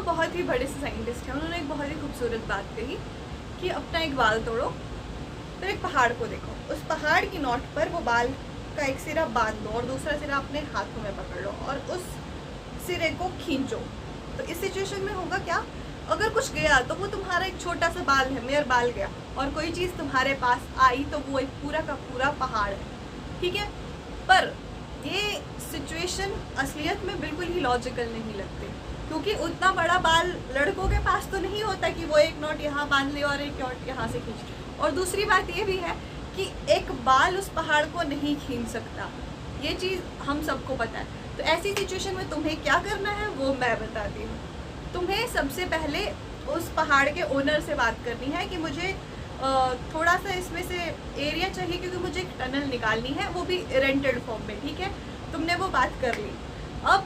बहुत ही बड़े साइंटिस्ट हैं, उन्होंने एक बहुत ही खूबसूरत बात कही कि अपना एक बाल तोड़ो, फिर एक पहाड़ को देखो, उस पहाड़ की नोट पर वो बाल का एक सिरा बांध दो और दूसरा सिरा अपने हाथों में पकड़ लो और उस सिरे को खींचो। तो इस सिचुएशन में होगा क्या, अगर कुछ गया तो वो तुम्हारा एक छोटा सा बाल है, मेरा बाल गया, और कोई चीज़ तुम्हारे पास आई तो वो एक पूरा का पूरा पहाड़ है, ठीक है। पर ये सिचुएशन असलियत में बिल्कुल ही लॉजिकल नहीं लगते, क्योंकि उतना बड़ा बाल लड़कों के पास तो नहीं होता कि वो एक नोट यहाँ बांध ले और एक नोट यहाँ से खींच। और दूसरी बात ये भी है कि एक बाल उस पहाड़ को नहीं खींच सकता, ये चीज़ हम सबको पता है। तो ऐसी सिचुएशन में तुम्हें क्या करना है वो मैं बताती हूँ। तुम्हें सबसे पहले उस पहाड़ के ओनर से बात करनी है कि मुझे थोड़ा सा इसमें से एरिया चाहिए, क्योंकि मुझे एक टनल निकालनी है, वो भी रेंटेड फॉर्म में, ठीक है। तुमने वो बात कर ली। अब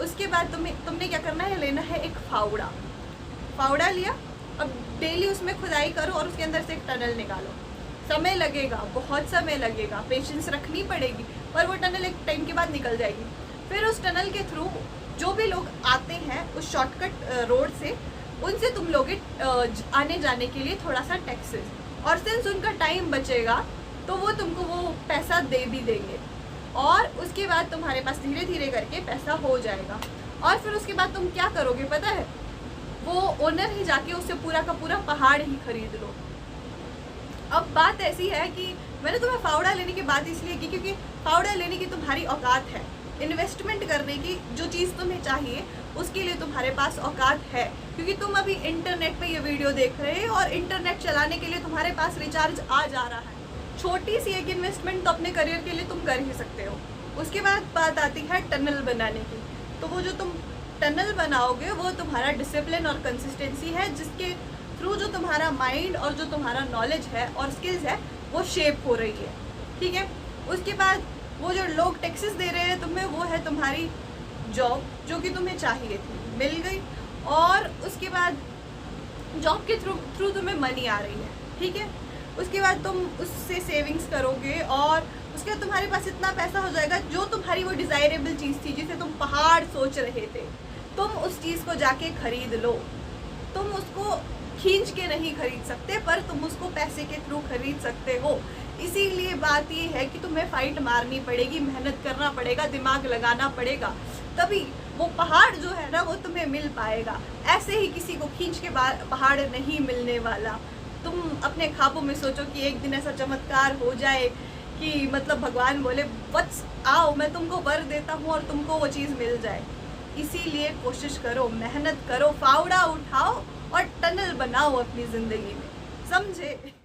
उसके बाद तुमने क्या करना है, लेना है एक फावड़ा लिया। अब डेली उसमें खुदाई करो और उसके अंदर से एक टनल निकालो। समय लगेगा, बहुत समय लगेगा, पेशेंस रखनी पड़ेगी, पर वो टनल एक टाइम के बाद निकल जाएगी। फिर उस टनल के थ्रू जो भी लोग आते हैं उस शॉर्टकट रोड से, उनसे तुम लोग आने जाने के लिए थोड़ा सा टैक्सेस, और सिंस उनका टाइम बचेगा तो वो तुमको वो पैसा दे भी देंगे, और उसके बाद तुम्हारे पास धीरे धीरे करके पैसा हो जाएगा। और फिर उसके बाद तुम क्या करोगे पता है, वो ओनर ही जाके उससे पूरा का पूरा पहाड़ ही खरीद लो। अब बात ऐसी है कि मैंने तुम्हें फावड़ा लेने की बात इसलिए की क्योंकि फावड़ा लेने की तुम्हारी औकात है, इन्वेस्टमेंट करने की जो चीज़ तुम्हें चाहिए उसके लिए तुम्हारे पास औकात है, क्योंकि तुम अभी इंटरनेट पे ये वीडियो देख रहे हो और इंटरनेट चलाने के लिए तुम्हारे पास रिचार्ज आ जा रहा है। छोटी सी एक इन्वेस्टमेंट तो अपने करियर के लिए तुम कर ही सकते हो। उसके बाद बात आती है टनल बनाने की। तो वो जो तुम टनल बनाओगे वो तुम्हारा डिसिप्लिन और कंसिस्टेंसी है, जिसके थ्रू जो तुम्हारा माइंड और जो तुम्हारा नॉलेज है और स्किल्स है वो शेप हो रही है, ठीक है। उसके बाद वो जो लोग टैक्सेस दे रहे हैं तुम्हें, वो है तुम्हारी जॉब जो कि तुम्हें चाहिए थी, मिल गई। और उसके बाद जॉब के थ्रू तुम्हें मनी आ रही है, ठीक है। उसके बाद तुम उससे सेविंग्स करोगे और उसके बाद तुम्हारे पास इतना पैसा हो जाएगा, जो तुम्हारी वो डिज़ायरेबल चीज़ थी जिसे तुम पहाड़ सोच रहे थे, तुम उस चीज़ को जाके खरीद लो। तुम उसको खींच के नहीं खरीद सकते, पर तुम उसको पैसे के थ्रू खरीद सकते हो। इसीलिए बात ये है कि तुम्हें फाइट मारनी पड़ेगी, मेहनत करना पड़ेगा, दिमाग लगाना पड़ेगा, तभी वो पहाड़ जो है ना वो तुम्हें मिल पाएगा। ऐसे ही किसी को खींच के पहाड़ नहीं मिलने वाला। तुम अपने ख्वाबों में सोचो कि एक दिन ऐसा चमत्कार हो जाए कि मतलब भगवान बोले वत्स आओ, मैं तुमको वर देता हूँ और तुमको वो चीज़ मिल जाए। इसीलिए कोशिश करो, मेहनत करो, फावड़ा उठाओ और टनल बनाओ अपनी ज़िंदगी में, समझे।